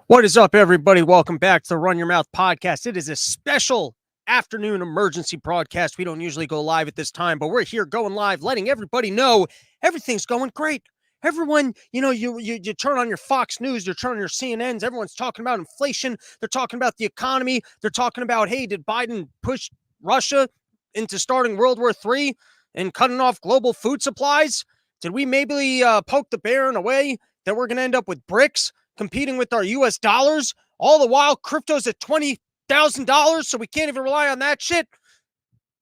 What is up, everybody? Welcome back to the Run Your Mouth podcast. It is a special afternoon emergency broadcast. We don't usually go live at this time, but we're here going live, letting everybody know everything's going great. Everyone, you turn on your Fox News, you turn on your CNNs, everyone's talking about inflation. They're talking about the economy. They're talking about, hey, did Biden push Russia into starting World War III and cutting off global food supplies? Did we maybe poke the bear in a way that we're going to end up with BRICS competing with our US dollars? All the while, crypto's at $20,000, so we can't even rely on that shit.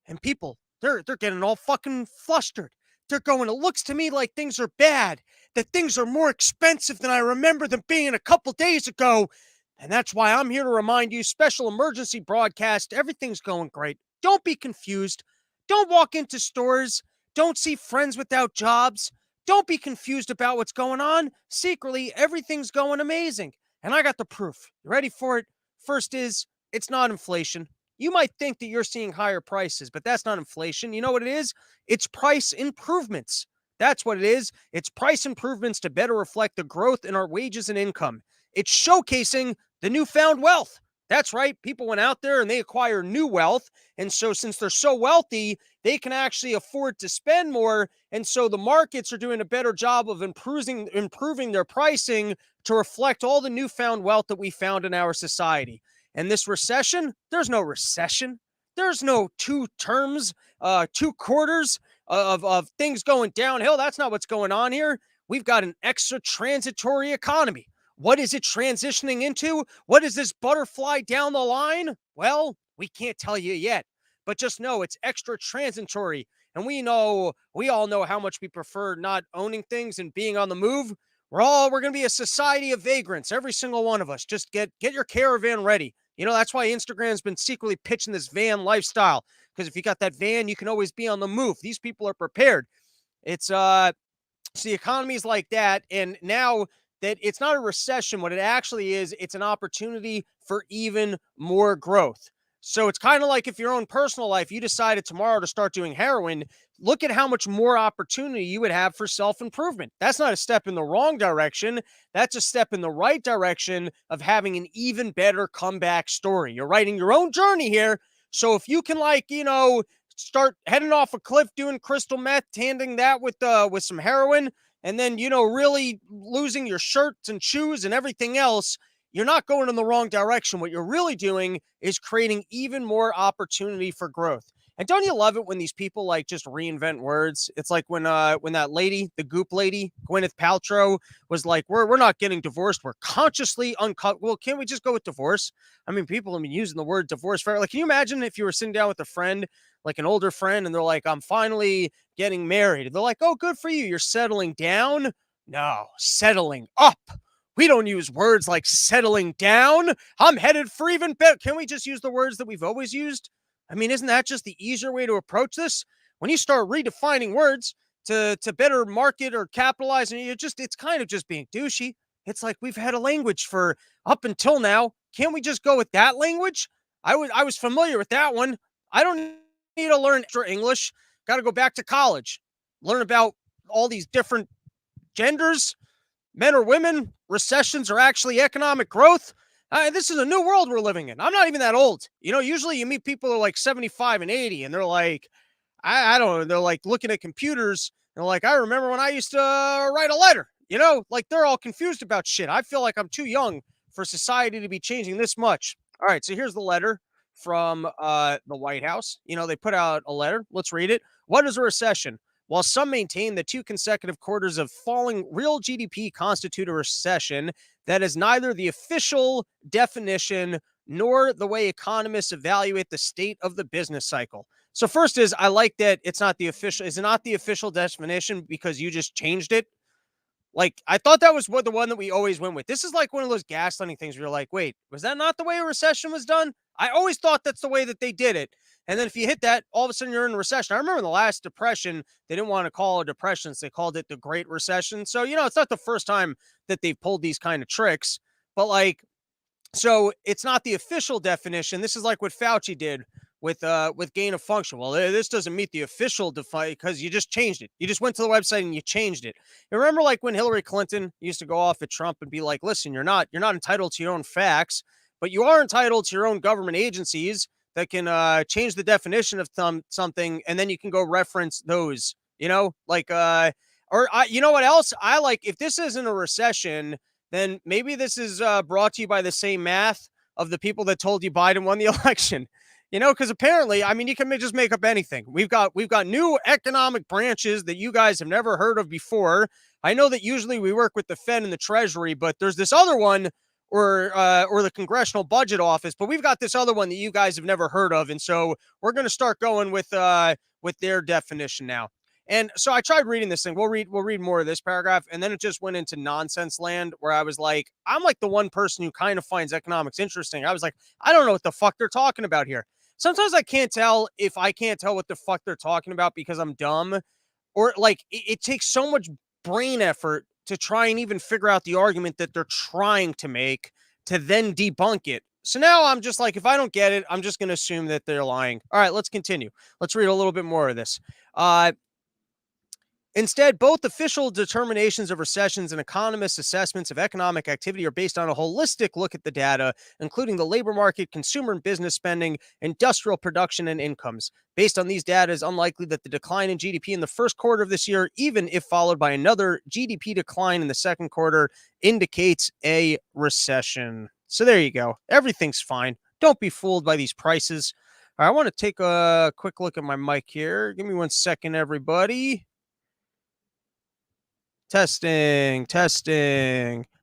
And people, they're getting all fucking flustered. They're going, it looks to me like things are bad, that things are more expensive than I remember them being a couple days ago. And that's why I'm here to remind you, special emergency broadcast, everything's going great. Don't be confused. Don't walk into stores. Don't see friends without jobs. Don't be confused about what's going on. Secretly, everything's going amazing. And I got the proof. You ready for it? First is, it's not inflation. You might think that you're seeing higher prices, but that's not inflation. You know what it is? It's price improvements. That's what it is. It's price improvements to better reflect the growth in our wages and income. It's showcasing the newfound wealth. That's right. People went out there and they acquire new wealth. And so, since they're so wealthy, they can actually afford to spend more. And so, the markets are doing a better job of improving their pricing to reflect all the newfound wealth that we found in our society. And this recession, there's no recession. There's no two terms, 2 quarters of things going downhill. That's not what's going on here. We've got an extra transitory economy. What is it transitioning into? What is this butterfly down the line? Well, we can't tell you yet, but just know it's extra transitory. And we all know how much we prefer not owning things and being on the move. We're going to be a society of vagrants, every single one of us. Just get your caravan ready. That's why Instagram's been secretly pitching this van lifestyle, because if you got that van, you can always be on the move. These people are prepared. It's so the economy is like that, and now that it's not a recession, what it actually is, it's an opportunity for even more growth. So it's kind of like if your own personal life, you decided tomorrow to start doing heroin, look at how much more opportunity you would have for self-improvement. That's not a step in the wrong direction. That's a step in the right direction of having an even better comeback story. You're writing your own journey here. So if you can, start heading off a cliff doing crystal meth, handing that with some heroin, and then, really losing your shirts and shoes and everything else, you're not going in the wrong direction. What you're really doing is creating even more opportunity for growth. And don't you love it when these people just reinvent words? It's like when that lady, the Goop lady, Gwyneth Paltrow, was like, we're not getting divorced. We're consciously uncut. Well, can't we just go with divorce? I mean, people have been using the word divorce for, can you imagine if you were sitting down with a friend, like an older friend, and they're like, I'm finally getting married. They're like, oh, good for you. You're settling down? No, settling up. We don't use words like settling down. I'm headed for even better. Can we just use the words that we've always used? I mean, isn't that just the easier way to approach this? When you start redefining words to better market or capitalize, and it's kind of just being douchey. It's like we've had a language for up until now. Can't we just go with that language? I was familiar with that one. I don't need to learn extra English. Got to go back to college, learn about all these different genders, men or women, recessions are actually economic growth. This is a new world we're living in. I'm not even that old. Usually you meet people who are like 75 and 80, and they're like, I don't know, they're like looking at computers. And they're like, I remember when I used to write a letter, they're all confused about shit. I feel like I'm too young for society to be changing this much. All right, so here's the letter from the White House. They put out a letter. Let's read it. What is a recession? While some maintain that 2 consecutive quarters of falling real GDP constitute a recession, that is neither the official definition nor the way economists evaluate the state of the business cycle. So first is, I like that it's not the official definition because you just changed it. I thought that was the one that we always went with. This is like one of those gaslighting things where you're like, wait, was that not the way a recession was done? I always thought that's the way that they did it. And then if you hit that, all of a sudden you're in a recession. I remember in the last depression, they didn't want to call it depression, so they called it the Great Recession. So, it's not the first time that they've pulled these kind of tricks. But so it's not the official definition. This is like what Fauci did with gain of function. Well, this doesn't meet the official define because you just changed it. You just went to the website and you changed it. You remember like when Hillary Clinton used to go off at Trump and be like, listen, you're not entitled to your own facts, but you are entitled to your own government agencies that can change the definition of something, and then you can go reference those, like you know what else? I like if this isn't a recession, then maybe this is brought to you by the same math of the people that told you Biden won the election. Because apparently, I mean, you can just make up anything. We've got new economic branches that you guys have never heard of before. I know that usually we work with the Fed and the Treasury, but there's this other one, or the Congressional Budget Office. But we've got this other one that you guys have never heard of, and so we're going to start going with their definition now. And so I tried reading this thing. We'll read more of this paragraph, and then it just went into nonsense land where I was like, I'm like the one person who kind of finds economics interesting. I was like, I don't know what the fuck they're talking about here. Sometimes I can't tell if I can't tell what the fuck they're talking about because I'm dumb, or like it takes so much brain effort to try and even figure out the argument that they're trying to make to then debunk it. So now I'm just like, if I don't get it, I'm just going to assume that they're lying. All right, let's continue. Let's read a little bit more of this. Instead, both official determinations of recessions and economists' assessments of economic activity are based on a holistic look at the data, including the labor market, consumer and business spending, industrial production, and incomes. Based on these data, it is unlikely that the decline in GDP in the first quarter of this year, even if followed by another GDP decline in the second quarter, indicates a recession. So there you go. Everything's fine. Don't be fooled by these prices. All right, I want to take a quick look at my mic here. Give me 1 second, everybody. Testing. Does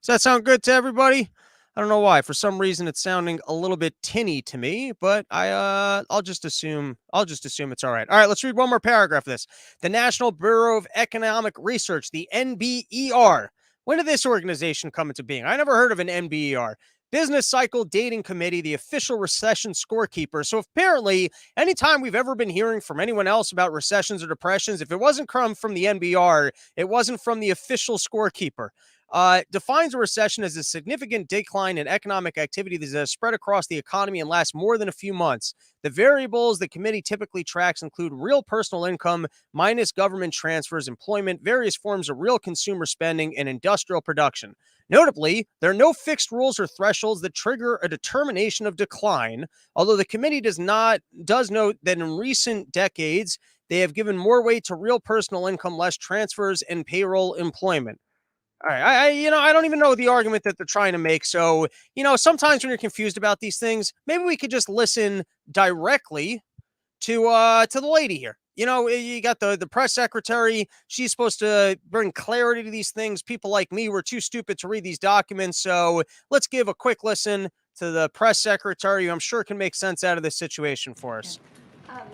that sound good to everybody? I don't know why. For some reason, it's sounding a little bit tinny to me, but I'll just assume it's all right. All right, let's read one more paragraph of this. The National Bureau of Economic Research, the NBER. When did this organization come into being? I never heard of an NBER. Business Cycle Dating Committee, the official recession scorekeeper. So apparently, anytime we've ever been hearing from anyone else about recessions or depressions, if it wasn't come from the NBR, it wasn't from the official scorekeeper. Defines a recession as a significant decline in economic activity that is spread across the economy and lasts more than a few months. The variables the committee typically tracks include real personal income minus government transfers, employment, various forms of real consumer spending, and industrial production. Notably, there are no fixed rules or thresholds that trigger a determination of decline, although the committee does note that in recent decades, they have given more weight to real personal income, less transfers, and payroll employment. All right, I don't even know the argument that they're trying to make. So, sometimes when you're confused about these things, maybe we could just listen directly to the lady here. You got the press secretary. She's supposed to bring clarity to these things. People like me were too stupid to read these documents. So let's give a quick listen to the press secretary, who I'm sure can make sense out of this situation for us.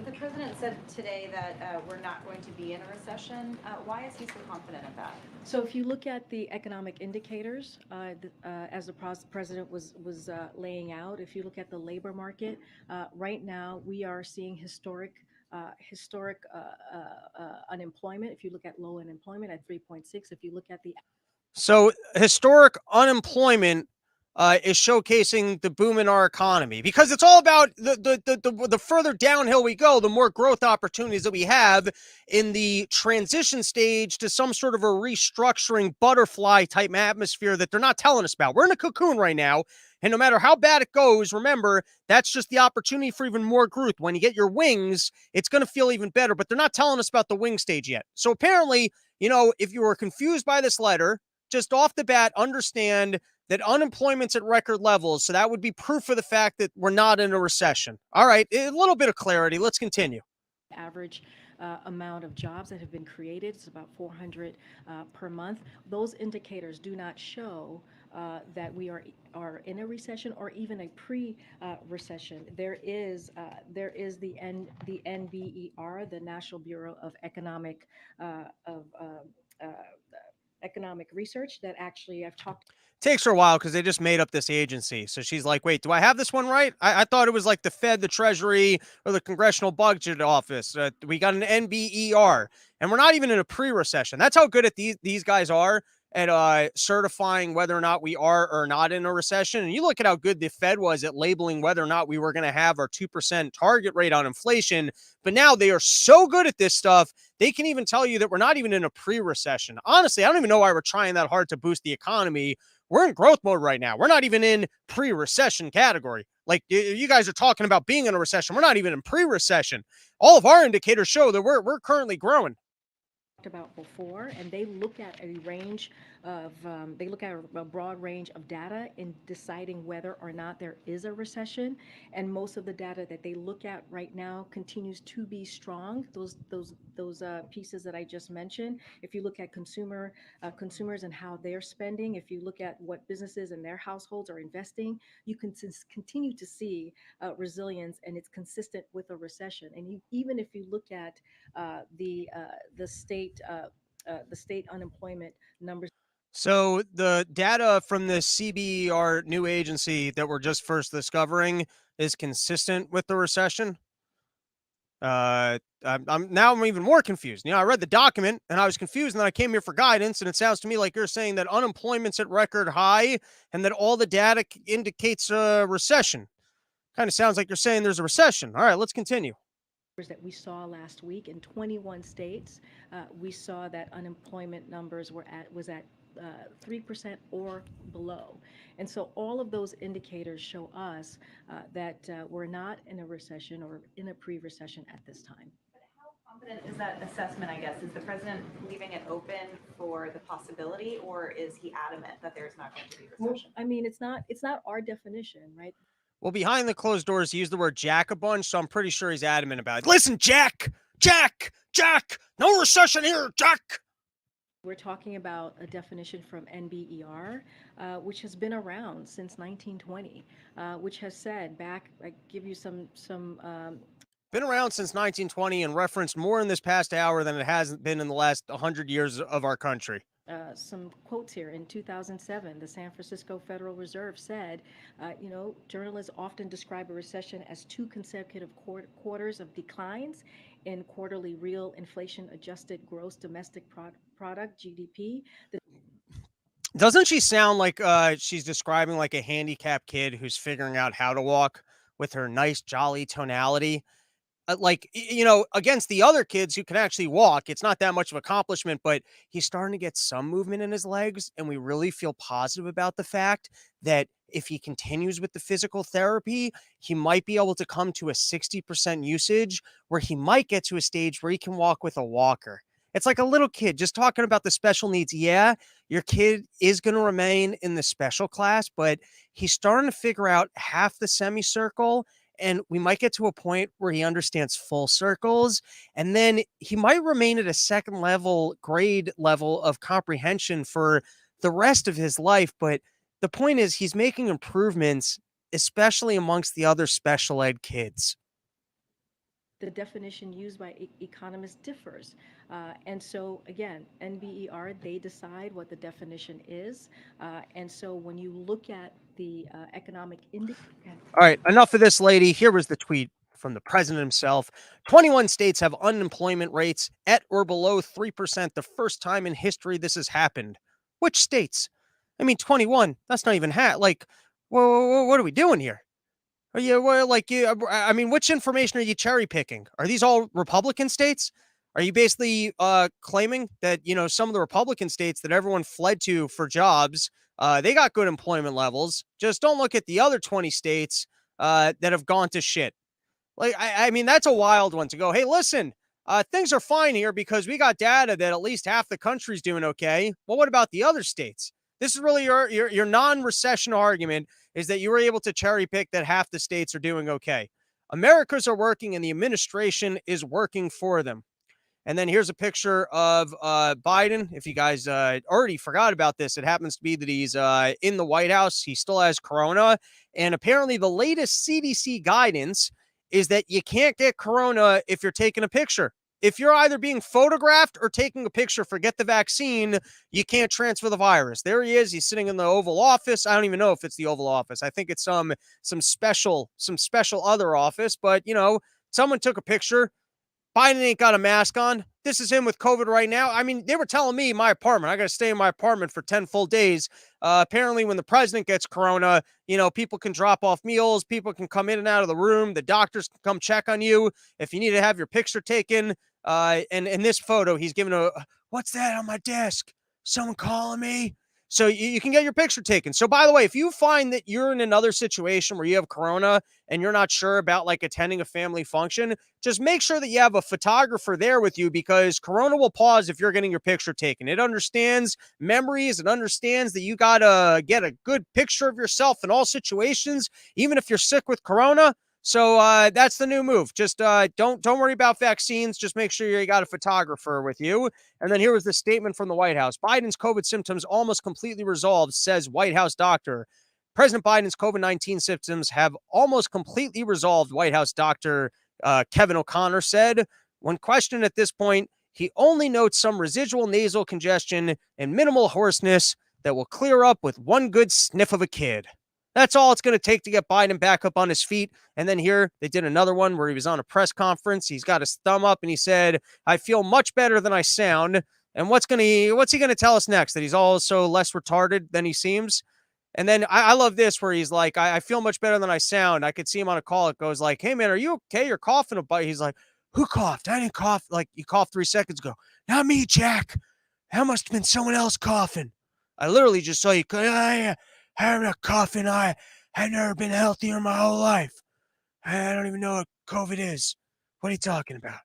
The president said today that we're not going to be in a recession. Why is he so confident of that? So if you look at the economic indicators, as the president was laying out, if you look at the labor market, right now we are seeing historic unemployment. If you look at low unemployment at 3.6, if you look at the historic unemployment is showcasing the boom in our economy, because it's all about the further downhill we go, the more growth opportunities that we have in the transition stage to some sort of a restructuring butterfly type atmosphere that they're not telling us about. We're in a cocoon right now. And no matter how bad it goes, remember, that's just the opportunity for even more growth. When you get your wings, it's going to feel even better, but they're not telling us about the wing stage yet. So apparently, if you were confused by this letter, just off the bat, understand that unemployment's at record levels. So that would be proof of the fact that we're not in a recession. All right, a little bit of clarity. Let's continue. Average amount of jobs that have been created, it's about 400 per month. Those indicators do not show that we are in a recession or even a pre-recession. There is the NBER, the National Bureau of Economic Research, that actually I've talked. Takes her a while because they just made up this agency. So she's like, wait, do I have this one right? I thought it was like the Fed, the Treasury, or the Congressional Budget Office. We got an NBER, and we're not even in a pre-recession. That's how good at these guys are. at certifying whether or not we are or not in a recession. And you look at how good the Fed was at labeling whether or not we were going to have our 2% target rate on inflation. But now they are so good at this stuff, they can even tell you that we're not even in a pre-recession. Honestly, I don't even know why we're trying that hard to boost the economy. We're in growth mode right now. We're not even in pre-recession category. Like you guys are talking about being in a recession. We're not even in pre-recession. All of our indicators show that we're currently growing. About before, and they look at a range of they look at a broad range of data in deciding whether or not there is a recession. And most of the data that they look at right now continues to be strong. Those pieces that I just mentioned. If you look at consumers and how they're spending, if you look at what businesses and their households are investing, you can continue to see resilience, and it's consistent with a recession. And even if you look at the state unemployment numbers. So the data from the CBER new agency that we're just first discovering is consistent with the recession. I'm even more confused. I read the document and I was confused, and then I came here for guidance, and it sounds to me like you're saying that unemployment's at record high and that all the data indicates a recession. Kind of sounds like you're saying there's a recession. All right, let's continue. That we saw last week in 21 states, we saw that unemployment numbers was at 3% or below. And so all of those indicators show us that we're not in a recession or in a pre-recession at this time. But how confident is that assessment, I guess? Is the president leaving it open for the possibility, or is he adamant that there's not going to be a recession? Well, I mean, it's not our definition, right? Well, behind the closed doors, he used the word Jack a bunch, so I'm pretty sure he's adamant about it. Listen, Jack, no recession here, Jack. We're talking about a definition from NBER, which has been around since 1920, which has said back, I give you some Been around since 1920 and referenced more in this past hour than it has been in the last 100 years of our country. Some quotes here. In 2007, the San Francisco Federal Reserve said, journalists often describe a recession as 2 consecutive quarters of declines in quarterly real inflation adjusted gross domestic product, GDP. Doesn't she sound like she's describing like a handicapped kid who's figuring out how to walk with her nice, jolly tonality? Against the other kids who can actually walk, it's not that much of an accomplishment, but he's starting to get some movement in his legs. And we really feel positive about the fact that if he continues with the physical therapy, he might be able to come to a 60% usage where he might get to a stage where he can walk with a walker. It's like a little kid just talking about the special needs. Yeah, your kid is going to remain in the special class, but he's starting to figure out half the semicircle. And we might get to a point where he understands full circles, and then he might remain at a second level grade level of comprehension for the rest of his life. But the point is, he's making improvements, especially amongst the other special ed kids. The definition used by economists differs. And so, again, NBER, they decide what the definition is. And so when you look at the economic indicator. All right, enough of this, lady. Here was the tweet from the president himself. 21 states have unemployment rates at or below 3%. The first time in history this has happened. Which states? I mean, 21. That's not even what are we doing here? Are you I mean, which information are you cherry picking? Are these all Republican states? Are you basically claiming that, some of the Republican states that everyone fled to for jobs, they got good employment levels? Just don't look at the other 20 states that have gone to shit. I mean, that's a wild one to go, hey, listen, things are fine here because we got data that at least half the country's doing okay. Well, what about the other states? This is really your non-recession argument, is that you were able to cherry pick that half the states are doing okay. Americans are working and the administration is working for them. And then here's a picture of Biden. If you guys already forgot about this, it happens to be that he's in the White House. He still has corona. And apparently the latest CDC guidance is that you can't get corona if you're taking a picture. If you're either being photographed or taking a picture, forget the vaccine, you can't transfer the virus. There he is. He's sitting in the Oval Office. I don't even know if it's the Oval Office. I think it's some special other office. But, someone took a picture. Biden ain't got a mask on. this is him with COVID right now. I mean, they were telling me my apartment, I got to stay in my apartment for 10 full days. Apparently, when the president gets corona, people can drop off meals, people can come in and out of the room, the doctors can come check on you if you need to have your picture taken. And in this photo, he's giving what's that on my desk? Someone calling me? So you can get your picture taken. So by the way, if you find that you're in another situation where you have corona and you're not sure about like attending a family function, just make sure that you have a photographer there with you, because corona will pause if you're getting your picture taken. It understands memories. It understands that you got to get a good picture of yourself in all situations, even if you're sick with corona. So that's the new move. Just don't worry about vaccines. Just make sure you got a photographer with you. And then here was the statement from the White House. Biden's COVID symptoms almost completely resolved, says White House doctor. President Biden's COVID-19 symptoms have almost completely resolved, White House doctor Kevin O'Connor said. When questioned at this point, he only notes some residual nasal congestion and minimal hoarseness that will clear up with one good sniff of a kid. That's all it's going to take to get Biden back up on his feet. And then here they did another one where he was on a press conference. He's got his thumb up and he said, I feel much better than I sound. And what's he going to tell us next? That he's also less retarded than he seems? And then I love this where he's like, I feel much better than I sound. I could see him on a call. It goes like, hey, man, are you okay? You're coughing a bite. He's like, who coughed? I didn't cough. Like, you coughed 3 seconds ago. Not me, Jack. That must have been someone else coughing. I literally just saw you. Having a coughing. I've never been healthier in my whole life. I don't even know what COVID is. What are you talking about?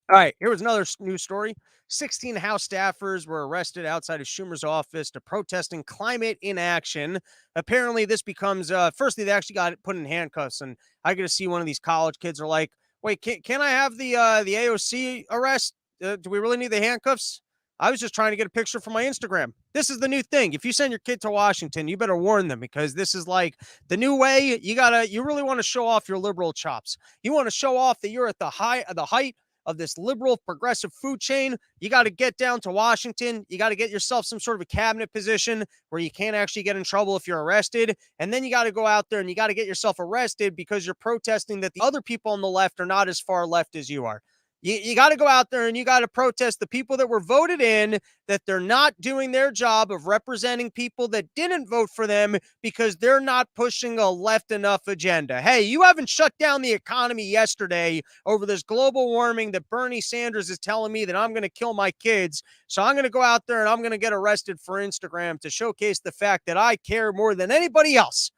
All right, here was another news story. 16 House staffers were arrested outside of Schumer's office to protesting climate inaction. Apparently, this becomes, firstly, they actually got put in handcuffs, and I get to see one of these college kids are like, wait, can I have the AOC arrest? Do we really need the handcuffs? I was just trying to get a picture for my Instagram. This is the new thing. If you send your kid to Washington, you better warn them, because this is like the new way. You really want to show off your liberal chops. You want to show off that you're at the height of this liberal progressive food chain. You got to get down to Washington. You got to get yourself some sort of a cabinet position where you can't actually get in trouble if you're arrested. And then you got to go out there and you got to get yourself arrested because you're protesting that the other people on the left are not as far left as you are. You got to go out there and you got to protest the people that were voted in, that they're not doing their job of representing people that didn't vote for them because they're not pushing a left enough agenda. Hey, you haven't shut down the economy yesterday over this global warming that Bernie Sanders is telling me that I'm going to kill my kids. So I'm going to go out there and I'm going to get arrested for Instagram to showcase the fact that I care more than anybody else.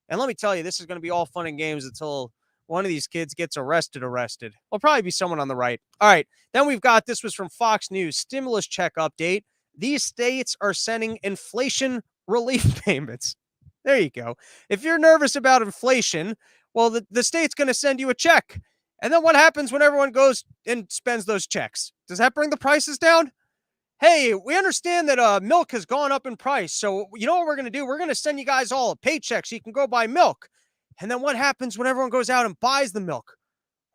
And let me tell you, this is going to be all fun and games until one of these kids gets arrested. It'll probably be someone on the right. All right. Then we've got, this was from Fox News, stimulus check update. These states are sending inflation relief payments. There you go. If you're nervous about inflation, well, the state's going to send you a check. And then what happens when everyone goes and spends those checks? Does that bring the prices down? Hey, we understand that milk has gone up in price. So you know what we're going to do? We're going to send you guys all a paycheck so you can go buy milk. And then what happens when everyone goes out and buys the milk?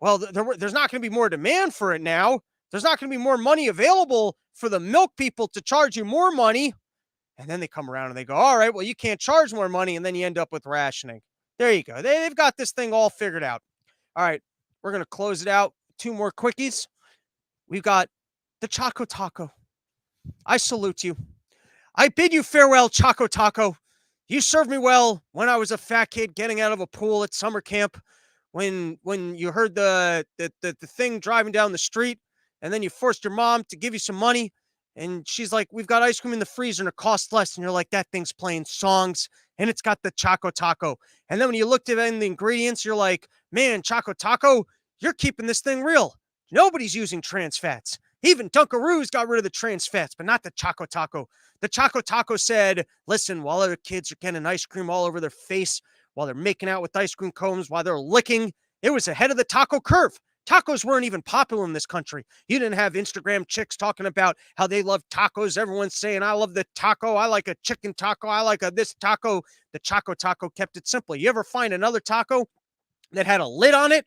Well, there's not going to be more demand for it now. There's not going to be more money available for the milk people to charge you more money. And then they come around and they go, all right, well, you can't charge more money. And then you end up with rationing. There you go. They've got this thing all figured out. All right, we're going to close it out. 2 more quickies. We've got the Choco Taco. I salute you. I bid you farewell, Choco Taco. You served me well when I was a fat kid getting out of a pool at summer camp, when you heard the thing driving down the street, and then you forced your mom to give you some money, and she's like, we've got ice cream in the freezer and it costs less. And you're like, that thing's playing songs and it's got the Choco Taco. And then when you looked at it in the ingredients, you're like, man, Choco Taco, you're keeping this thing real. Nobody's using trans fats. Even Dunkaroos got rid of the trans fats, but not the Choco Taco. The Choco Taco said, listen, while other kids are getting ice cream all over their face, while they're making out with ice cream cones, while they're licking, it was ahead of the taco curve. Tacos weren't even popular in this country. You didn't have Instagram chicks talking about how they love tacos. Everyone's saying, I love the taco. I like a chicken taco. I like this taco. The Choco Taco kept it simple. You ever find another taco that had a lid on it,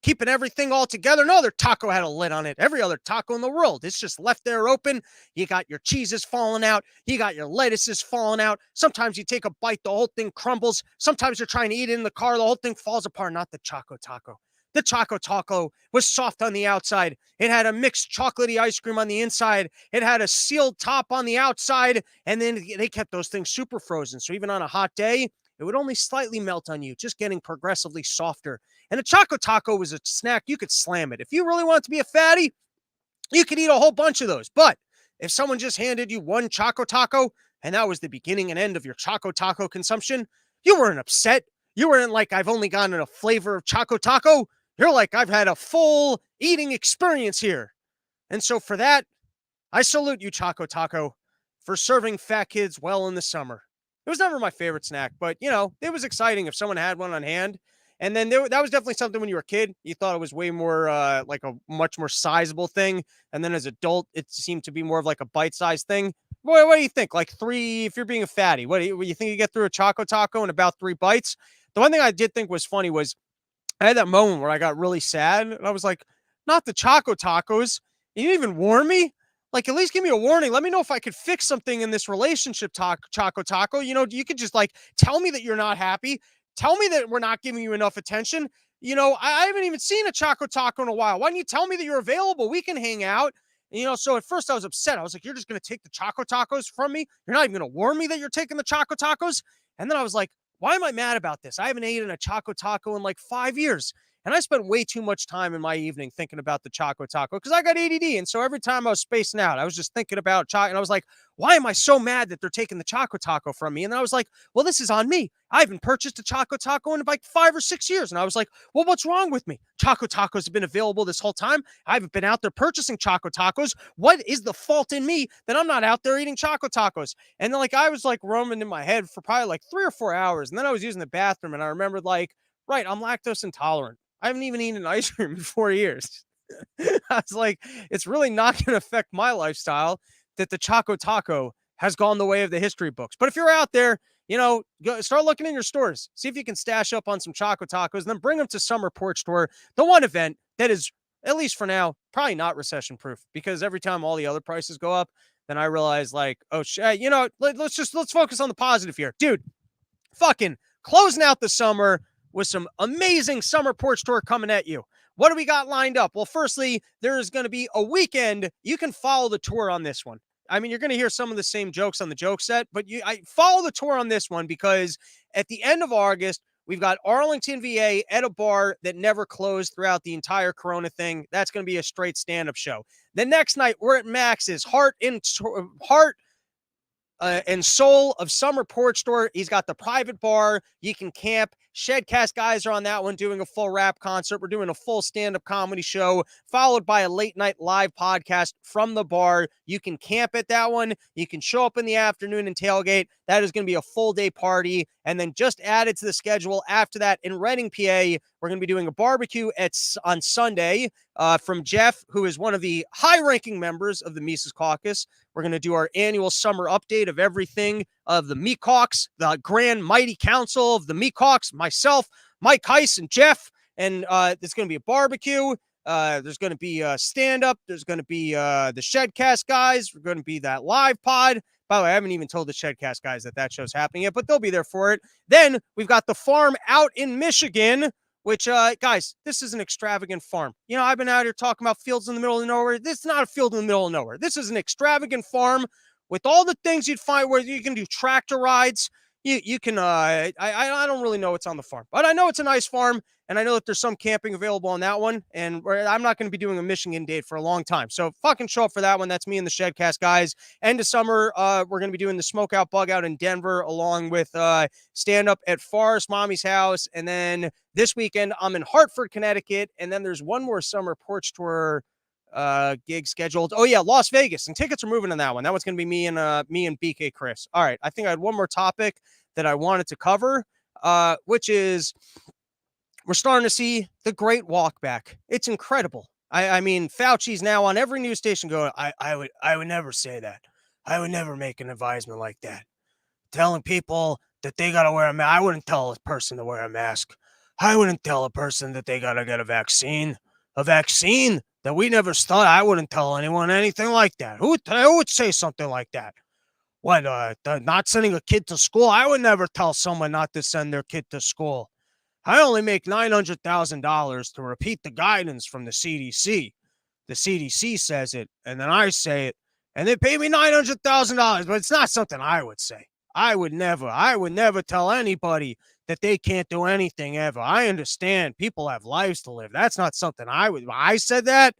keeping everything all together? No other taco had a lid on it. Every other taco in the world, it's just left there open. You got your cheeses falling out. You got your lettuces falling out. Sometimes you take a bite, the whole thing crumbles. Sometimes you're trying to eat it in the car, the whole thing falls apart. Not the Choco Taco. The Choco Taco was soft on the outside. It had a mixed chocolatey ice cream on the inside. It had a sealed top on the outside. And then they kept those things super frozen. So even on a hot day, it would only slightly melt on you, just getting progressively softer. And a Choco Taco was a snack. You could slam it. If you really wanted to be a fatty, you could eat a whole bunch of those. But if someone just handed you one Choco Taco and that was the beginning and end of your Choco Taco consumption, you weren't upset. You weren't like, I've only gotten a flavor of Choco Taco. You're like, I've had a full eating experience here. And so for that, I salute you, Choco Taco, for serving fat kids well in the summer. It was never my favorite snack, but, you know, it was exciting if someone had one on hand. And then that was definitely something when you were a kid. You thought it was way more like a much more sizable thing. And then as an adult, it seemed to be more of like a bite-sized thing. What do you think? Like 3, if you're being a fatty, what do you think you get through a Choco Taco in about 3 bites? The one thing I did think was funny was I had that moment where I got really sad. And I was like, not the Choco Tacos. You didn't even warn me? Like, at least give me a warning. Let me know if I could fix something in this relationship, Choco Taco. You know, you could just like tell me that you're not happy. Tell me that we're not giving you enough attention. You know, I haven't even seen a Choco Taco in a while. Why don't you tell me that you're available? We can hang out. And, you know, so at first I was upset. I was like, you're just going to take the Choco Tacos from me? You're not even going to warn me that you're taking the Choco Tacos? And then I was like, why am I mad about this? I haven't eaten a Choco Taco in like 5 years. And I spent way too much time in my evening thinking about the Choco Taco because I got ADD. And so every time I was spacing out, I was just thinking about Choco. And I was like, why am I so mad that they're taking the Choco Taco from me? And then I was like, well, this is on me. I haven't purchased a Choco Taco in like 5 or 6 years. And I was like, well, what's wrong with me? Choco Tacos have been available this whole time. I haven't been out there purchasing Choco Tacos. What is the fault in me that I'm not out there eating Choco Tacos? And then like I was like roaming in my head for probably like 3 or 4 hours. And then I was using the bathroom and I remembered like, right, I'm lactose intolerant. I haven't even eaten ice cream in 4 years. I was like, it's really not going to affect my lifestyle that the Choco Taco has gone the way of the history books. But if you're out there, you know, go start looking in your stores. See if you can stash up on some Choco Tacos and then bring them to Summer Porch Tour, the one event that is, at least for now, probably not recession proof because every time all the other prices go up, then I realize like, oh shit, you know, let's focus on the positive here. Dude, fucking closing out the summer with some amazing Summer Porch Tour coming at you. What do we got lined up? Well, firstly, there is going to be a weekend. You can follow the tour on this one. I mean, you're going to hear some of the same jokes on the joke set, but I follow the tour on this one because at the end of August, we've got Arlington, VA at a bar that never closed throughout the entire Corona thing. That's going to be a straight stand-up show. The next night, we're at Max's Heart and Soul of Summer Porch Tour. He's got the private bar. You can camp. Shedcast guys are on that one doing a full rap concert. We're doing a full stand-up comedy show, followed by a late-night live podcast from the bar. You can camp at that one. You can show up in the afternoon and tailgate. That is going to be a full-day party. And then just added to the schedule after that in Reading, PA, we're going to be doing a barbecue on Sunday from Jeff, who is one of the high-ranking members of the Mises Caucus. We're going to do our annual summer update of everything of the Meatcaucus, the Grand Mighty Council of the Meatcaucus, myself, Mike Heiss, and Jeff. And there's going to be a barbecue. There's going to be a stand-up. There's going to be the Shedcast guys. We're going to be that live pod. By the way, I haven't even told the Shedcast guys that show's happening yet, but they'll be there for it. Then we've got the farm out in Michigan, which, guys, this is an extravagant farm. You know, I've been out here talking about fields in the middle of nowhere. This is not a field in the middle of nowhere. This is an extravagant farm with all the things you'd find where you can do tractor rides. You can, I don't really know what's on the farm, but I know it's a nice farm. And I know that there's some camping available on that one. And I'm not going to be doing a Michigan date for a long time. So fucking show up for that one. That's me and the Shedcast guys. End of summer, we're going to be doing the Smoke Out Bug Out in Denver, along with stand up at Forest Mommy's house. And then this weekend, I'm in Hartford, Connecticut. And then there's one more Summer Porch Tour gig scheduled. Oh yeah, Las Vegas. And tickets are moving on that one. That one's going to be me and BK Chris. All right. I think I had one more topic that I wanted to cover, which is we're starting to see the great walk back. It's incredible. I mean, Fauci's now on every news station going, I would never say that. I would never make an advisement like that. Telling people that they got to wear a mask. I wouldn't tell a person to wear a mask. I wouldn't tell a person that they got to get a vaccine. A vaccine that we never thought. I wouldn't tell anyone anything like that. Who would say something like that? What, not sending a kid to school? I would never tell someone not to send their kid to school. I only make $900,000 to repeat the guidance from the CDC. The CDC says it, and then I say it, and they pay me $900,000, but it's not something I would say. I would never tell anybody that they can't do anything ever. I understand people have lives to live. That's not something if I said that,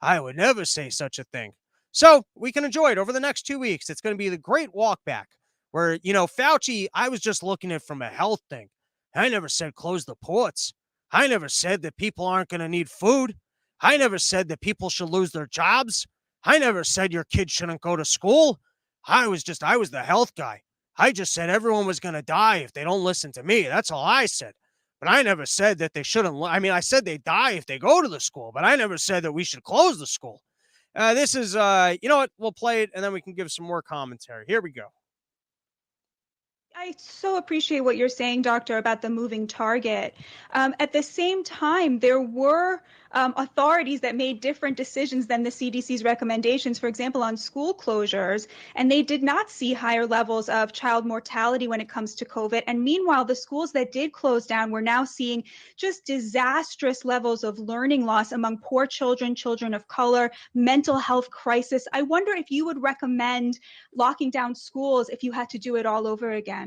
I would never say such a thing. So we can enjoy it over the next 2 weeks. It's going to be the great walk back where, Fauci, I was just looking at it from a health thing. I never said close the ports. I never said that people aren't going to need food. I never said that people should lose their jobs. I never said your kids shouldn't go to school. I was the health guy. I just said everyone was going to die if they don't listen to me. That's all I said. But I never said that they shouldn't. I mean, I said they die if they go to the school, but I never said that we should close the school. This is, you know what? We'll play it and then we can give some more commentary. Here we go. I so appreciate what you're saying, Doctor, about the moving target. At the same time, there were authorities that made different decisions than the CDC's recommendations, for example, on school closures, and they did not see higher levels of child mortality when it comes to COVID. And meanwhile, the schools that did close down were now seeing just disastrous levels of learning loss among poor children, children of color, mental health crisis. I wonder if you would recommend locking down schools if you had to do it all over again.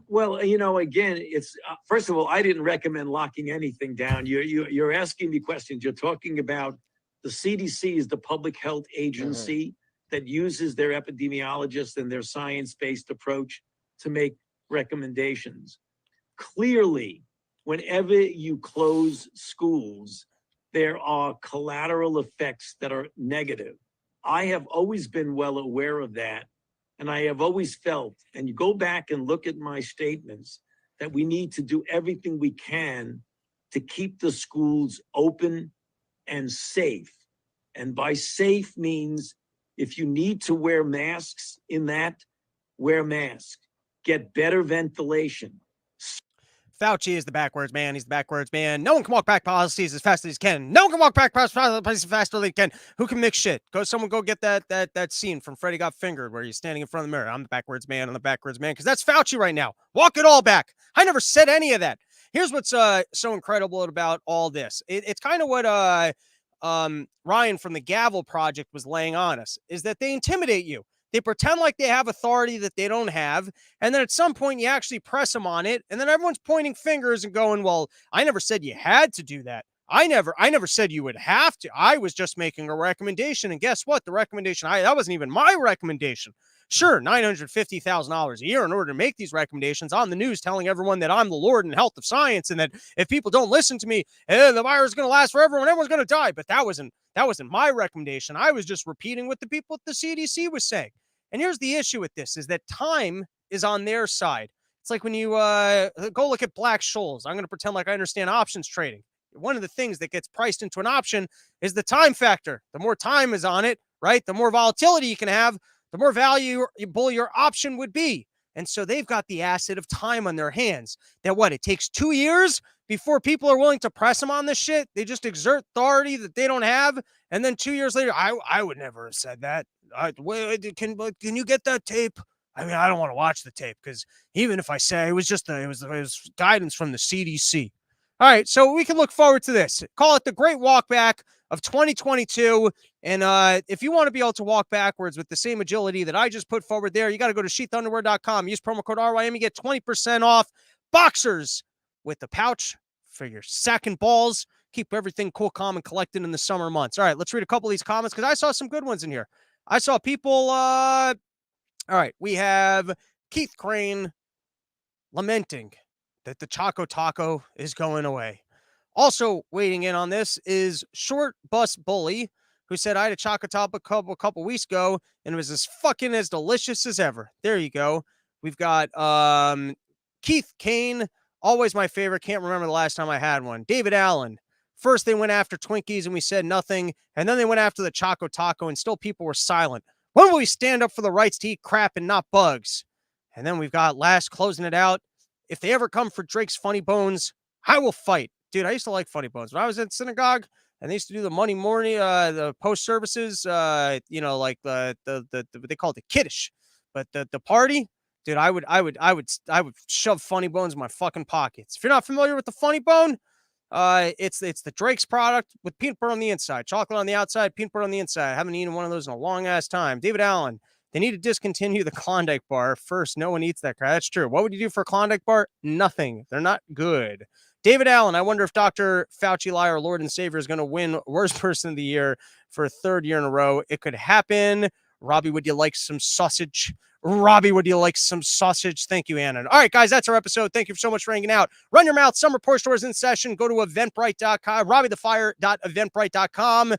Well, again, it's first of all, I didn't recommend locking anything down. You're asking me questions. You're talking about the CDC is the public health agency that uses their epidemiologists and their science-based approach to make recommendations. Clearly, whenever you close schools, there are collateral effects that are negative. I have always been well aware of that. And I have always felt, and you go back and look at my statements, that we need to do everything we can to keep the schools open and safe. And by safe means if you need to wear masks in that, wear masks. Get better ventilation. Fauci is the backwards man. He's the backwards man. No one can walk back policies as fast as he can. No one can walk back policies faster than they can. Who can mix shit? Someone go get that scene from Freddy Got Fingered where he's standing in front of the mirror. I'm the backwards man. I'm the backwards man. Because that's Fauci right now. Walk it all back. I never said any of that. Here's what's so incredible about all this. It's kind of what Ryan from the Gavel Project was laying on us, is that they intimidate you. They pretend like they have authority that they don't have. And then at some point you actually press them on it. And then everyone's pointing fingers and going, well, I never said you had to do that. I never said you would have to. I was just making a recommendation. And guess what? The recommendation, that wasn't even my recommendation. Sure, $950,000 a year in order to make these recommendations on the news, telling everyone that I'm the Lord in health of science and that if people don't listen to me, the virus is going to last forever and everyone's going to die. But that wasn't my recommendation. I was just repeating what the people at the CDC was saying. And here's the issue with this is that time is on their side. It's like when you go look at Black-Scholes. I'm going to pretend like I understand options trading. One of the things that gets priced into an option is the time factor. The more time is on it, right? The more volatility you can have, the more valuable your option would be. And so they've got the asset of time on their hands. That it takes 2 years before people are willing to press them on this shit. They just exert authority that they don't have. And then 2 years later, I would never have said that. Can you get that tape? I mean, I don't want to watch the tape because even if I say it was guidance from the CDC. All right, so we can look forward to this. Call it the great walk back of 2022. And if you want to be able to walk backwards with the same agility that I just put forward there, you got to go to sheathunderwear.com. Use promo code RYM. You get 20% off boxers with the pouch for your sack and balls. Keep everything cool, calm, and collected in the summer months. All right, let's read a couple of these comments because I saw some good ones in here. I saw people, all right, we have Keith Crane lamenting that the Choco Taco is going away. Also waiting in on this is Short Bus Bully, who said, I had a Choco Taco a couple weeks ago, and it was as fucking as delicious as ever. There you go. We've got Keith Kane, always my favorite. Can't remember the last time I had one. David Allen. First, they went after Twinkies and we said nothing. And then they went after the Choco Taco and still people were silent. When will we stand up for the rights to eat crap and not bugs? And then we've got last closing it out. If they ever come for Drake's Funny Bones, I will fight. Dude, I used to like Funny Bones. When I was in synagogue and they used to do the Monday morning, the post services, like they call it the Kiddush. But the party, Dude, I would shove Funny Bones in my fucking pockets. If you're not familiar with the Funny Bone, it's the Drake's product with peanut butter on the inside, chocolate on the outside, peanut butter on the inside. I haven't eaten one of those in a long ass time. David Allen, they need to discontinue the Klondike bar. First, no one eats that crap. That's true. What would you do for a Klondike bar? Nothing. They're not good. David Allen, I wonder if Dr. Fauci, liar, Lord and Savior, is going to win Worst Person of the Year for a third year in a row. It could happen. Robbie, would you like some sausage? Robbie, would you like some sausage? Thank you, Anna. All right, guys, that's our episode. Thank you so much for hanging out. Run Your Mouth Summer Porch Tours in session. Go to eventbrite.com, RobbieTheFire.eventbrite.com.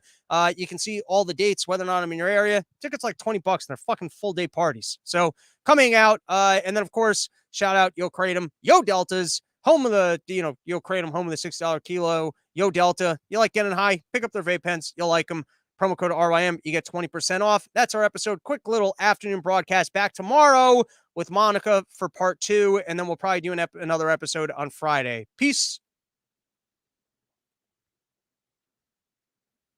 You can see all the dates, whether or not I'm in your area. Tickets like $20, and they're fucking full day parties. So coming out. And then, of course, shout out Yo Kratom, Yo Deltas, home of the, Yo Kratom, home of the $6 kilo. Yo Delta, you like getting high? Pick up their vape pens. You'll like them. Promo code RYM, you get 20% off. That's our episode. Quick little afternoon broadcast. Back tomorrow with Monica for part 2, and then we'll probably do another episode on Friday. Peace.